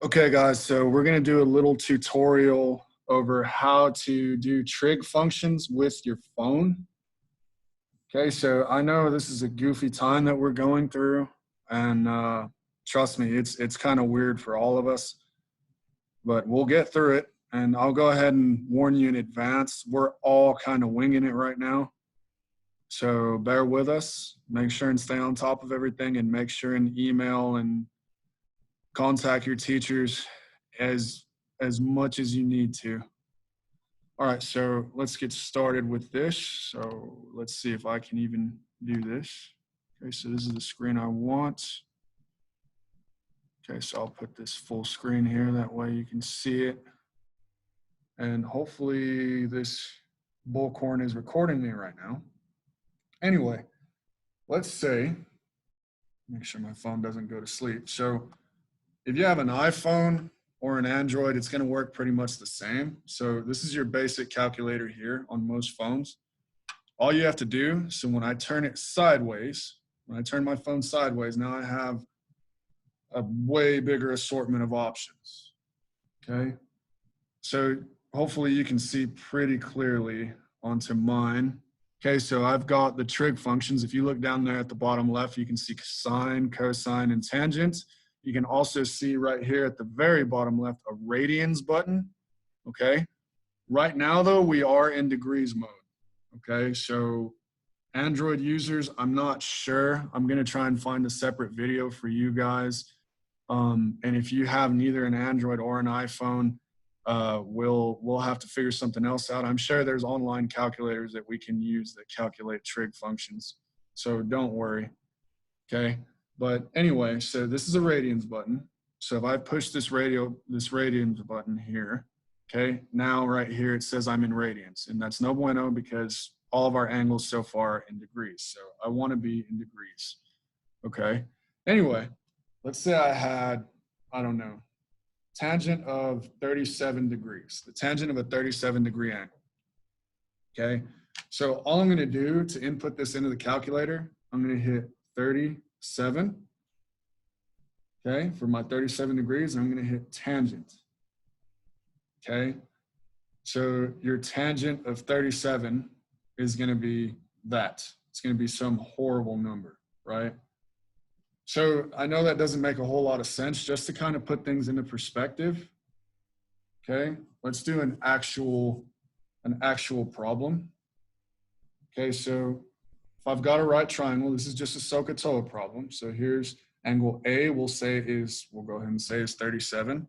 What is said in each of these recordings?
Okay, guys, so we're going to do a little tutorial over how to do trig functions with your phone. Okay, so I know this is a goofy time that we're going through, and trust me, it's kind of weird for all of us, but we'll get through it. And I'll go ahead and warn you in advance, we're all kind of winging it right now. So bear with us, make sure and stay on top of everything, and make sure and email and contact your teachers as much as you need to. All right, so let's get started with this. So let's see if I can even do this. Okay, so this is the screen I want. Okay, so I'll put this full screen here, that way you can see it. And hopefully this bullhorn is recording me right now. Anyway, let's say, make sure my phone doesn't go to sleep. So if you have an iPhone or an Android, it's going to work pretty much the same. So this is your basic calculator here on most phones. All you have to do, so when I turn it sideways, when I turn my phone sideways, now I have a way bigger assortment of options. Okay, so hopefully you can see pretty clearly onto mine. Okay, so I've got the trig functions. If you look down there at the bottom left, you can see sine, cosine, and tangent. You can also see right here at the very bottom left a radians button, okay? Right now though, we are in degrees mode, okay? So Android users, I'm not sure. I'm gonna try and find a separate video for you guys. And if you have neither an Android or an iPhone, we'll have to figure something else out. I'm sure there's online calculators that we can use that calculate trig functions. So don't worry, okay? But anyway, so this is a radians button. So if I push this radians button here, okay, now right here it says I'm in radians, and that's no bueno because all of our angles so far are in degrees. So I want to be in degrees, okay? Anyway, let's say I had, I don't know, tangent of 37 degrees, the tangent of a 37-degree angle, okay? So all I'm going to do to input this into the calculator, I'm going to hit 37, okay, for my 37 degrees, and I'm going to hit tangent, okay? So your tangent of 37 is going to be that. It's going to be some horrible number, right? So I know that doesn't make a whole lot of sense. Just to kind of put things into perspective, okay, let's do an actual problem. Okay, so if I've got a right triangle, this is just a SOHCAHTOA problem. So here's angle A, we'll go ahead and say is 37.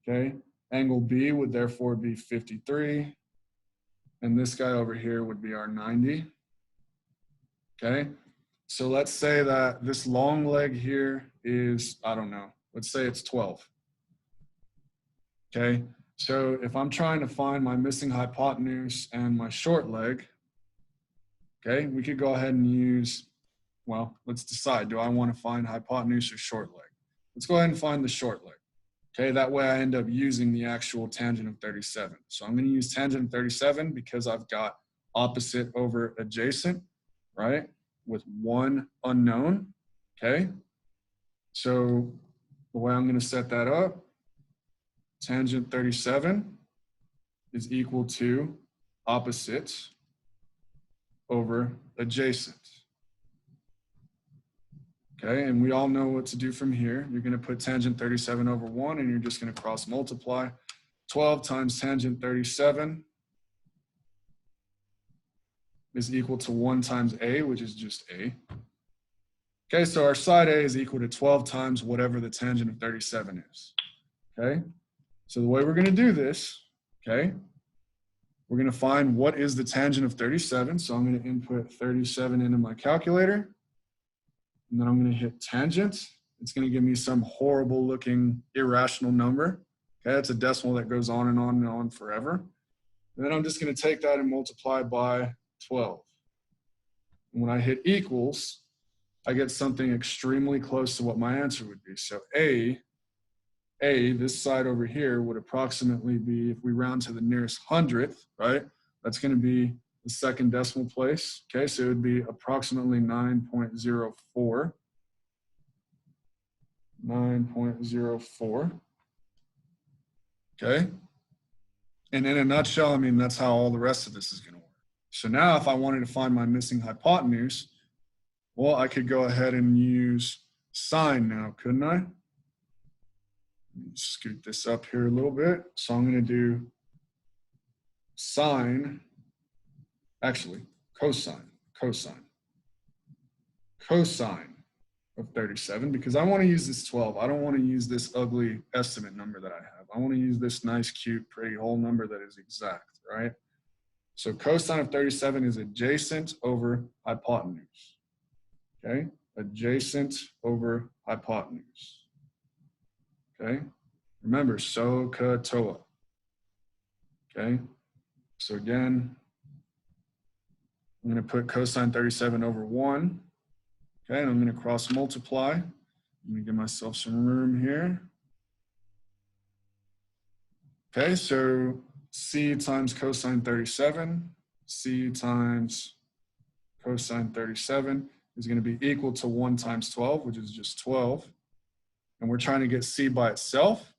Okay, angle B would therefore be 53. And this guy over here would be our 90. Okay, so let's say that this long leg here is, I don't know, let's say it's 12. Okay, so if I'm trying to find my missing hypotenuse and my short leg, okay, we could go ahead and use, well, let's decide, do I want to find hypotenuse or short leg? Let's go ahead and find the short leg. Okay, that way I end up using the actual tangent of 37. So I'm going to use tangent of 37 because I've got opposite over adjacent, right, with one unknown, okay? So the way I'm going to set that up, tangent 37 is equal to opposite over adjacent. Okay, and we all know what to do from here. You're going to put tangent 37 over 1, and you're just going to cross multiply. 12 times tangent 37 is equal to 1 times a, which is just a. Okay, so our side a is equal to 12 times whatever the tangent of 37 is. Okay, so the way we're going to do this, okay, we're going to find what is the tangent of 37. So I'm going to input 37 into my calculator. And then I'm going to hit tangent. It's going to give me some horrible looking irrational number. Okay, it's a decimal that goes on and on and on forever. And then I'm just going to take that and multiply by 12. And when I hit equals, I get something extremely close to what my answer would be. So A, this side over here would approximately be, if we round to the nearest hundredth, right? That's going to be the second decimal place. Okay, so it would be approximately 9.04. 9.04. Okay. And in a nutshell, I mean, that's how all the rest of this is going to work. So now if I wanted to find my missing hypotenuse, well, I could go ahead and use sine now, couldn't I? Scoot this up here a little bit. So I'm going to do sine, actually, cosine of 37, because I want to use this 12. I don't want to use this ugly estimate number that I have. I want to use this nice, cute, pretty whole number that is exact, right? So cosine of 37 is adjacent over hypotenuse, okay? Adjacent over hypotenuse, okay? Remember, SOHCAHTOA, okay? So again, I'm going to put cosine 37 over 1, okay? And I'm going to cross multiply. Let me give myself some room here. Okay, so C times cosine 37, C times cosine 37 is going to be equal to 1 times 12, which is just 12. And we're trying to get C by itself.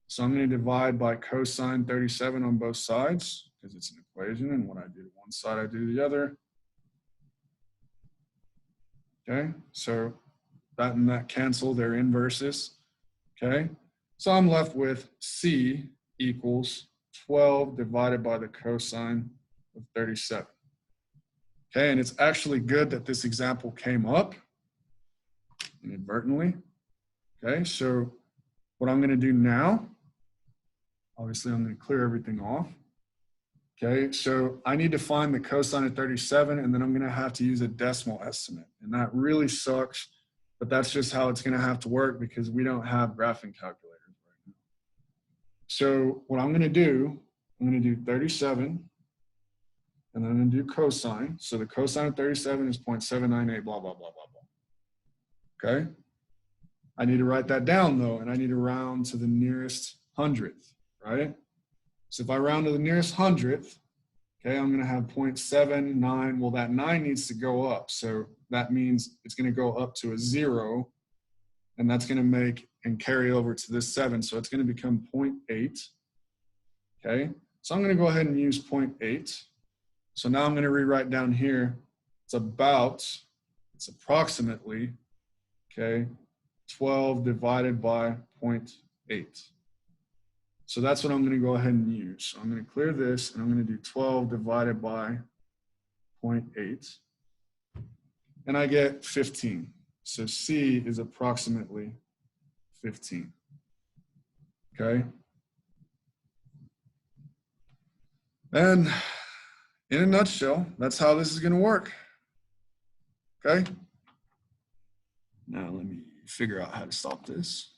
So I'm going to divide by cosine 37 on both sides because it's an equation, and what I do to one side, I do to the other. Okay, so that and that cancel their inverses. Okay, so I'm left with C equals 12 divided by the cosine of 37. Okay, and it's actually good that this example came up inadvertently. Okay, so what I'm going to do now, obviously I'm going to clear everything off. Okay, so I need to find the cosine of 37, and then I'm going to have to use a decimal estimate. And that really sucks, but that's just how it's going to have to work because we don't have graphing calculators right now. So what I'm going to do, I'm going to do 37, and then I'm going to do cosine. So the cosine of 37 is 0.798, blah, blah, blah, blah, blah. Okay? I need to write that down, though, and I need to round to the nearest hundredth, right? So if I round to the nearest hundredth, okay, I'm going to have 0.79. Well, that 9 needs to go up. So that means it's going to go up to a 0, and that's going to make and carry over to this 7. So it's going to become 0.8. Okay, so I'm going to go ahead and use 0.8. So now I'm going to rewrite down here. It's approximately, okay, 12 divided by 0.8. So that's what I'm going to go ahead and use. So I'm going to clear this, and I'm going to do 12 divided by 0.8. And I get 15. So C is approximately 15. Okay? And in a nutshell, that's how this is going to work. Okay? Now let me figure out how to stop this.